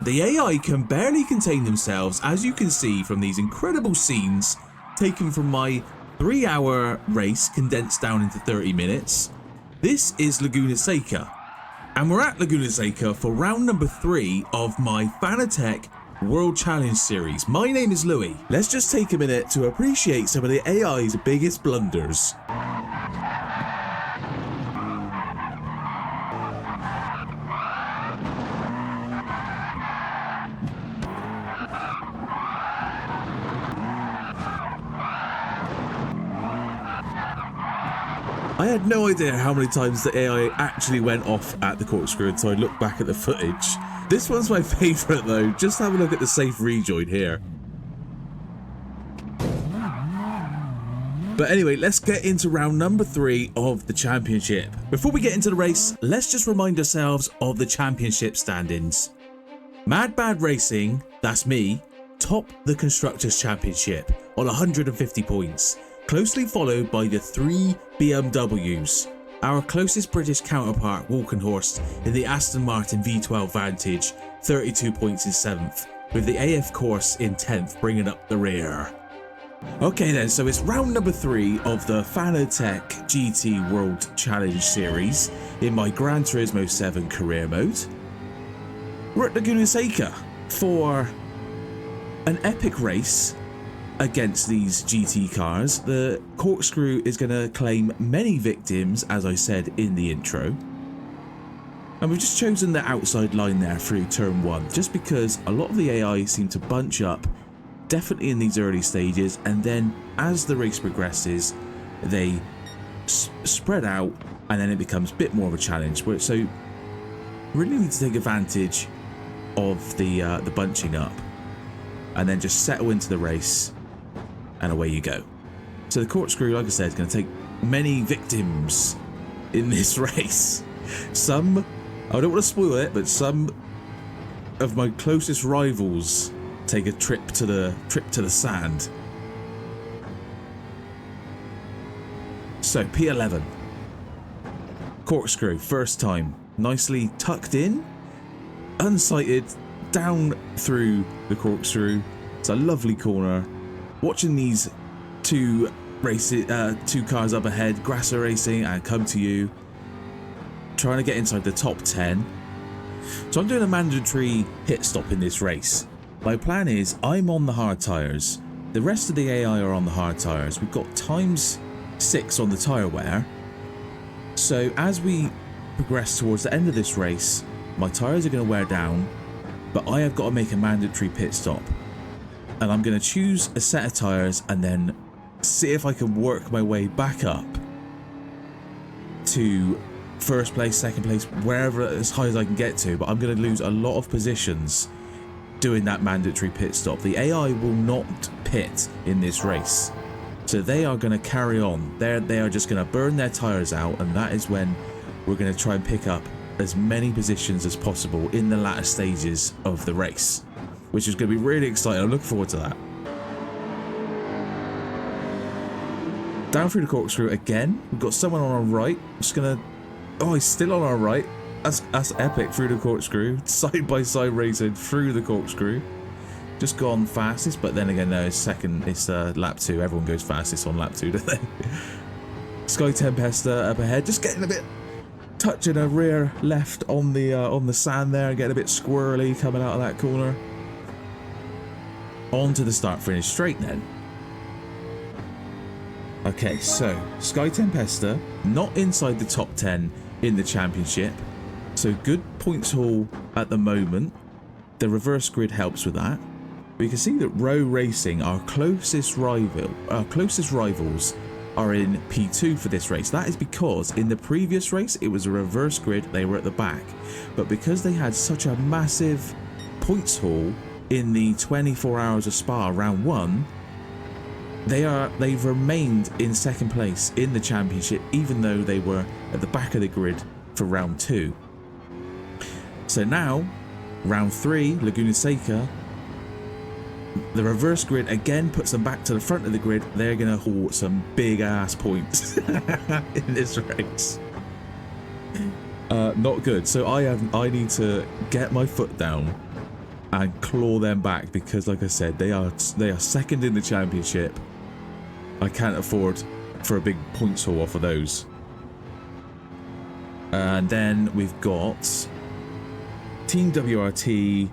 The AI can barely contain themselves, as you can see from these incredible scenes taken from my 3-hour race condensed down into 30 minutes. This is Laguna Seca, and we're at Laguna Seca for round number 3 of my Fanatec World Challenge series. My name is Louis. Let's just take a minute to appreciate some of the AI's biggest blunders. I had no idea how many times the AI actually went off at the corkscrew until I looked back at the footage. This one's my favourite though. Just have a look at the safe rejoin here. But anyway, let's get into round number 3 of the championship. Before we get into the race, let's just remind ourselves of the championship standings. Mad Bad Racing, that's me, top the Constructors' Championship on 150 points. Closely followed by the 3 BMWs. Our closest British counterpart, Walkenhorst, in the Aston Martin V12 Vantage, 32 points in 7th, with the AF Corse in 10th bringing up the rear. Okay then, so it's round number 3 of the Fanatec GT World Challenge series in my Gran Turismo 7 career mode. We're at Laguna Seca for an epic race against these GT cars. The Corkscrew is going to claim many victims, as I said in the intro. And we've just chosen the outside line there through turn 1, just because a lot of the AI seem to bunch up, definitely in these early stages, and then as the race progresses, they spread out, and then it becomes a bit more of a challenge. So really need to take advantage of the bunching up, and then just settle into the race. And away you go. So the corkscrew, like I said, is going to take many victims in this race. Some, I don't want to spoil it, but some of my closest rivals take a trip to the sand. So P11, corkscrew, first time, nicely tucked in, unsighted, down through the corkscrew. It's a lovely corner. Watching these two cars up ahead, Grasser Racing and Come To You, trying to get inside the top 10. So I'm doing a mandatory pit stop in this race. My plan is I'm on the hard tyres. The rest of the AI are on the hard tyres. We've got ×6 on the tyre wear. So as we progress towards the end of this race, my tyres are going to wear down, but I have got to make a mandatory pit stop. And I'm going to choose a set of tyres and then see if I can work my way back up to first place, second place, wherever as high as I can get to. But I'm going to lose a lot of positions doing that mandatory pit stop. The AI will not pit in this race, so they are going to carry on. They are just going to burn their tyres out, and that is when we're going to try and pick up as many positions as possible in the latter stages of the race, which is going to be really exciting. I'm looking forward to that. Down through the corkscrew again. We've got someone on our right. I'm just going to... Oh, he's still on our right. That's epic through the corkscrew. Side by side racing through the corkscrew. Just gone fastest, but then again, no, it's second. It's lap 2. Everyone goes fastest on lap 2, don't they? Sky Tempesta up ahead. Just getting a bit... touching a rear left on the sand there. Getting a bit squirrely coming out of that corner. On to the start finish straight then. Okay, so Sky Tempesta not inside the top 10 in the championship, so good points haul at the moment. The reverse grid helps with that. We can see that Row Racing, our closest rivals, are in P2 for this race. That is because in the previous race it was a reverse grid, they were at the back, but because they had such a massive points haul in the 24 hours of Spa round 1, they've remained in second place in the championship, even though they were at the back of the grid for round 2. So now round 3, Laguna Seca, the reverse grid again puts them back to the front of the grid. They're gonna haul some big ass points in this race. Not good. So I need to get my foot down and claw them back, because like I said, they are second in the championship. I can't afford for a big points haul off of those. And then we've got Team WRT,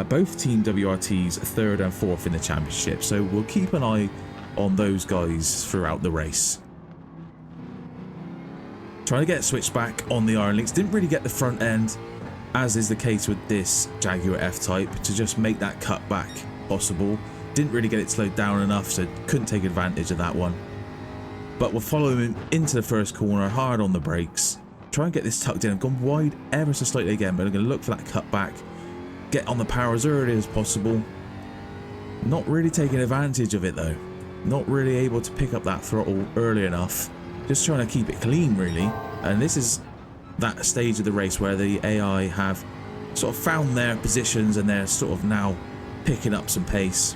both Team WRTs 3rd and 4th in the championship, so we'll keep an eye on those guys throughout the race. Trying to get switched back on the Iron Links, didn't really get the front end, as is the case with this Jaguar F-Type, to just make that cut back possible. Didn't really get it slowed down enough, so couldn't take advantage of that one. But we'll follow him into the first corner, hard on the brakes. Try and get this tucked in. I've gone wide ever so slightly again, but I'm going to look for that cut back. Get on the power as early as possible. Not really taking advantage of it though. Not really able to pick up that throttle early enough. Just trying to keep it clean really. And this is that stage of the race where the AI have sort of found their positions and they're sort of now picking up some pace.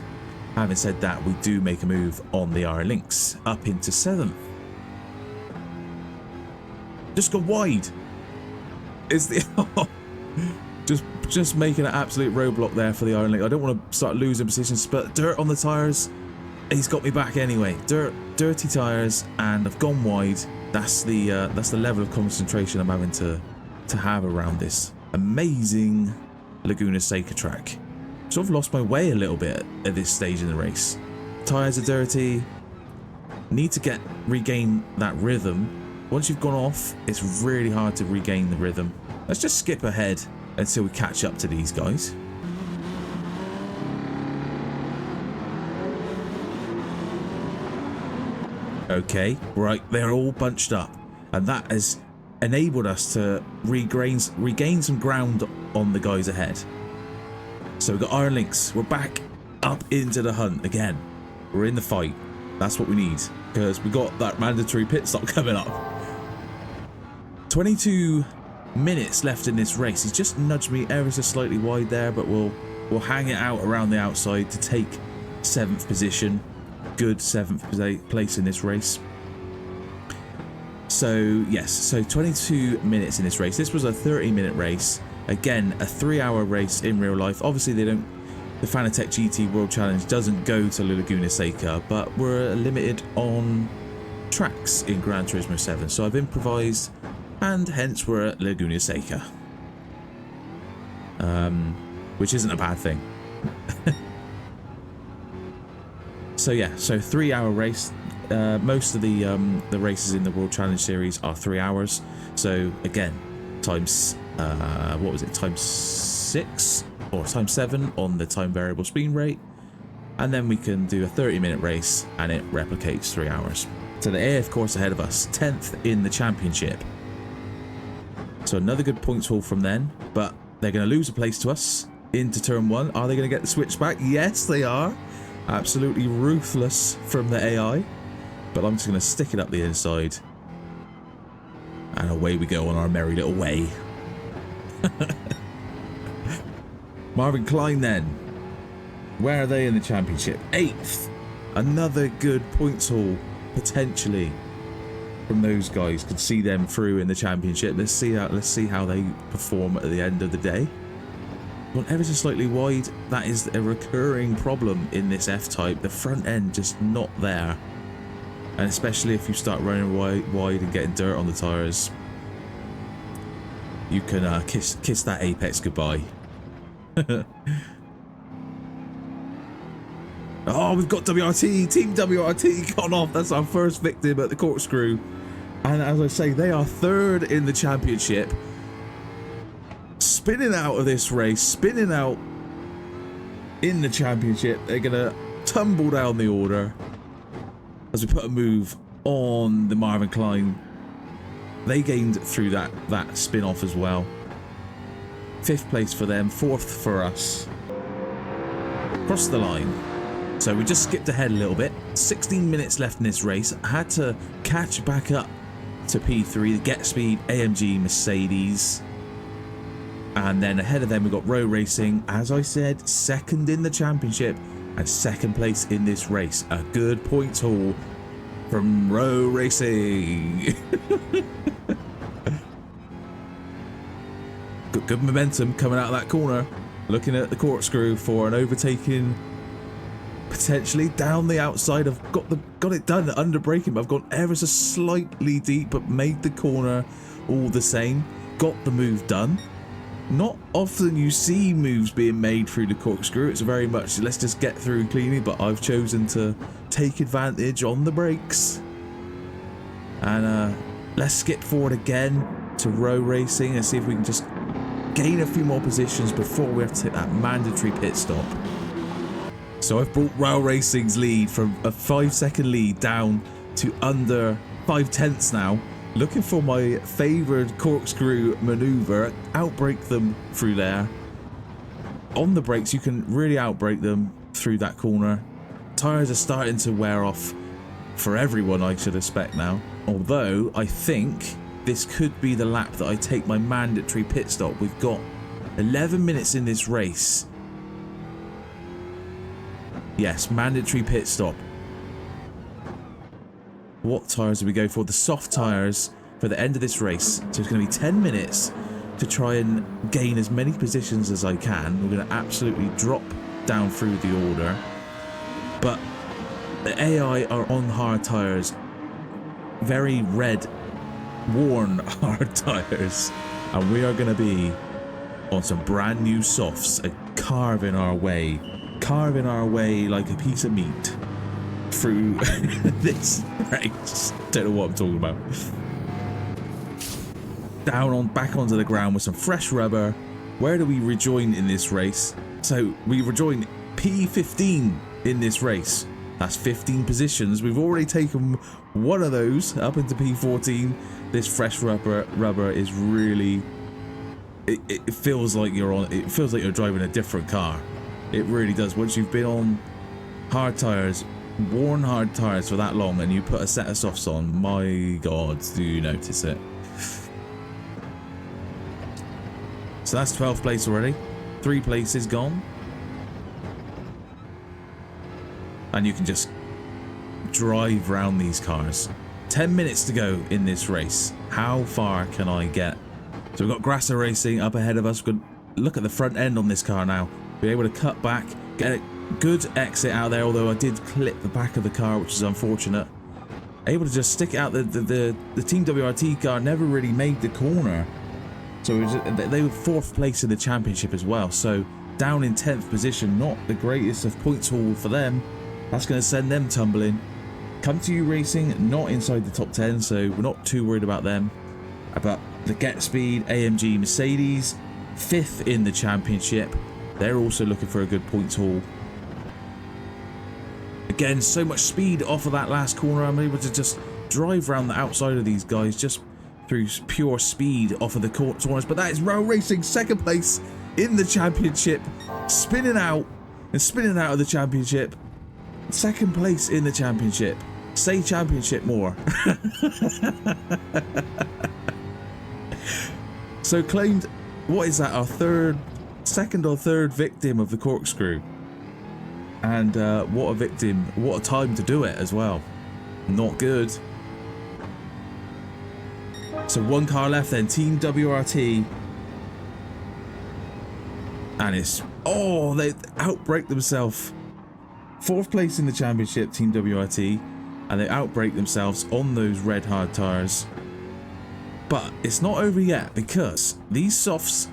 Having said that, we do make a move on the Iron Links up into 7th. Just go wide. Is the just making an absolute roadblock there for the Iron Link. I don't want to start losing positions, but dirt on the tires. He's got me back anyway. Dirty tires, and I've gone wide. That's the level of concentration I'm having to have around this amazing Laguna Seca track. Sort of lost my way a little bit at this stage in the race. Tires are dirty. Need to regain that rhythm. Once you've gone off, it's really hard to regain the rhythm. Let's just skip ahead until we catch up to these guys. Okay, right, they're all bunched up, and that has enabled us to regain some ground on the guys ahead. So we've got Iron Links, we're back up into the hunt again. We're in the fight. That's what we need, because we got that mandatory pit stop coming up. 22 minutes left in this race. He's just nudged me ever so slightly wide there, but we'll hang it out around the outside to take 7th position. Good 7th place in this race. So yes, so 22 minutes in this race. This was a 30-minute race. Again, a 3-hour race in real life. Obviously the Fanatec GT World Challenge doesn't go to Laguna Seca, but we're limited on tracks in Gran Turismo 7, so I've improvised, and hence we're at Laguna Seca, which isn't a bad thing. So yeah, so 3-hour race. Most of the races in the World Challenge Series are 3 hours. So again, times what was it? Times 6 or times 7 on the time variable spin rate, and then we can do a 30-minute race, and it replicates 3 hours. So the AF course ahead of us, 10th in the championship. So another good points haul from then, but they're going to lose a place to us into turn 1. Are they going to get the switch back? Yes, they are. Absolutely ruthless from the AI, but I'm just going to stick it up the inside, and away we go on our merry little way. Marvin Klein then, where are they in the championship? 8th. Another good points haul potentially from those guys. Could see them through in the championship. Let's see how they perform at the end of the day. Gone ever so slightly wide. That is a recurring problem in this F-Type. The front end just not there, and especially if you start running wide and getting dirt on the tires, you can kiss that apex goodbye. Oh, we've got WRT, Team WRT gone off. That's our first victim at the Corkscrew. And as I say, they are 3rd in the championship. Spinning out of this race, spinning out in the championship. They're going to tumble down the order as we put a move on the Marvin Klein. They gained through that spin off as well. 5th place for them, 4th for us. Across the line. So we just skipped ahead a little bit. 16 minutes left in this race. I had to catch back up to P3, the Get Speed AMG Mercedes. And then ahead of them we got Row Racing. As I said, 2nd in the championship and 2nd place in this race. A good points haul from Row Racing. Good momentum coming out of that corner. Looking at the Corkscrew for an overtaking, potentially down the outside. I've got it done under braking, but I've gone ever so slightly deep, but made the corner all the same. Got the move done. Not often you see moves being made through the Corkscrew. It's very much let's just get through cleanly, but I've chosen to take advantage on the brakes. And let's skip forward again to row racing and see if we can just gain a few more positions before we have to take that mandatory pit stop. So I've brought Rail Racing's lead from a 5-second lead down to under 5/10 now. Looking for my favoured Corkscrew manoeuvre, outbrake them through there. On the brakes, you can really outbrake them through that corner. Tyres are starting to wear off for everyone, I should expect now. Although, I think this could be the lap that I take my mandatory pit stop. We've got 11 minutes in this race. Yes, mandatory pit stop. What tyres do we go for? The soft tyres for the end of this race. So it's going to be 10 minutes to try and gain as many positions as I can. We're going to absolutely drop down through the order. But the AI are on hard tyres. Very red, worn hard tyres. And we are going to be on some brand new softs and carving our way like a piece of meat through this race. Don't know what I'm talking about. Back onto the ground with some fresh rubber. Where do we rejoin in this race? So we rejoin P15 in this race. That's 15 positions. We've already taken one of those up into P14. This fresh rubber is really. It feels like you're on. It feels like you're driving a different car. It really does. Once you've been on hard tyres, worn hard tyres for that long, and you put a set of softs on, my God, do you notice it? So that's 12th place already. 3 places gone. And you can just drive around these cars. 10 minutes to go in this race. How far can I get? So we've got Grasser Racing up ahead of us. We've got, look at the front end on this car now. Be able to cut back, get a good exit out there, although I did clip the back of the car, which is unfortunate. Able to just stick it out. The Team WRT car never really made the corner. So they were 4th place in the championship as well. So down in 10th position, not the greatest of points haul for them. That's going to send them tumbling. Come to You Racing, not inside the top 10, so we're not too worried about them. But the Get Speed AMG Mercedes, 5th in the championship. They're also looking for a good points haul. Again, so much speed off of that last corner. I'm able to just drive around the outside of these guys just through pure speed off of the corners. But that is Rail Racing, 2nd place in the championship. Spinning out and spinning out of the championship. 2nd place in the championship. Say championship more. So claimed, what is that, our 2nd or 3rd victim of the Corkscrew. And what a victim, what a time to do it as well. Not good. So 1 car left then, Team WRT. And it's, oh, they outbrake themselves. 4th place in the championship, Team WRT. And they outbrake themselves on those red hard tyres. But it's not over yet, because these softs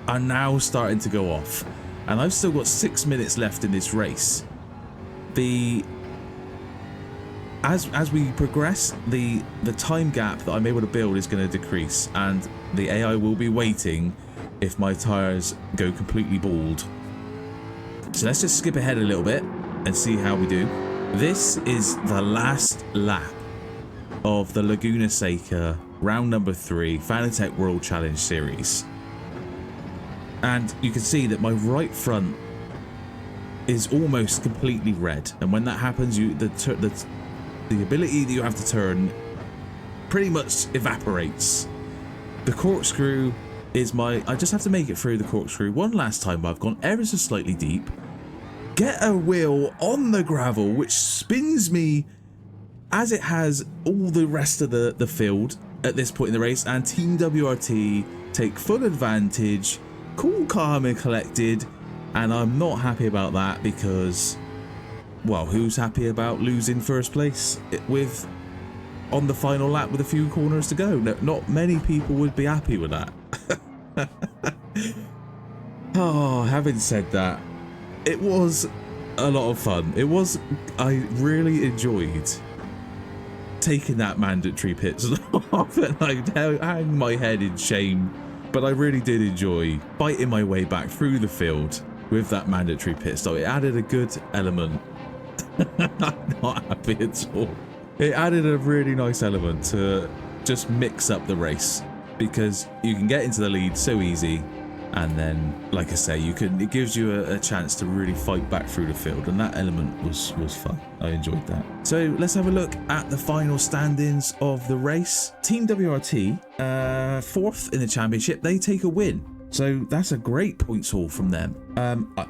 are now starting to go off. And I've still got 6 minutes left in this race. As we progress, the time gap that I'm able to build is going to decrease, and the AI will be waiting if my tyres go completely bald. So let's just skip ahead a little bit and see how we do. This is the last lap of the Laguna Seca round number 3 Fanatec World Challenge Series. And you can see that my right front is almost completely red, and when that happens, the ability that you have to turn pretty much evaporates. The Corkscrew is I just have to make it through the Corkscrew one last time, but I've gone ever so slightly deep. Get a wheel on the gravel, which spins me as it has all the rest of the field at this point in the race, and Team WRT take full advantage, cool, calm and collected, and I'm not happy about that because, well, who's happy about losing first place with on the final lap with a few corners to go? No, not many people would be happy with that. Oh, having said that, it was a lot of fun. I really enjoyed taking that mandatory pit stop and I hang my head in shame, but I really did enjoy fighting my way back through the field with that mandatory pit stop. It added a good element. I'm not happy at all. It added a really nice element to just mix up the race because you can get into the lead so easy, and then, like I say, it gives you a chance to really fight back through the field, and that element was fun. I enjoyed that. So let's have a look at the final standings of the race. Team WRT, fourth in the championship, they take a win. So that's a great points haul from them.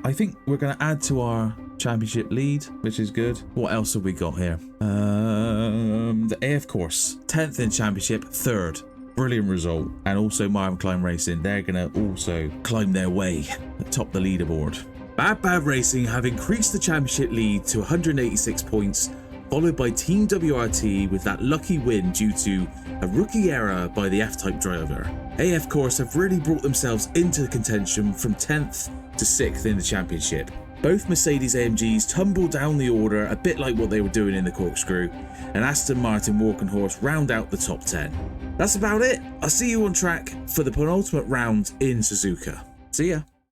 I think we're going to add to our championship lead, which is good. What else have we got here? The AF course, 10th in championship, 3rd. Brilliant result. And also Marvin Climb Racing, they're going to also climb their way atop the leaderboard. Bad Racing have increased the championship lead to 186 points, followed by Team WRT with that lucky win due to a rookie error by the F-Type driver. AF Course have really brought themselves into contention from 10th to 6th in the championship. Both Mercedes AMGs tumbled down the order a bit like what they were doing in the Corkscrew, and Aston Martin Walkenhorse round out the top 10. That's about it. I'll see you on track for the penultimate round in Suzuka. See ya.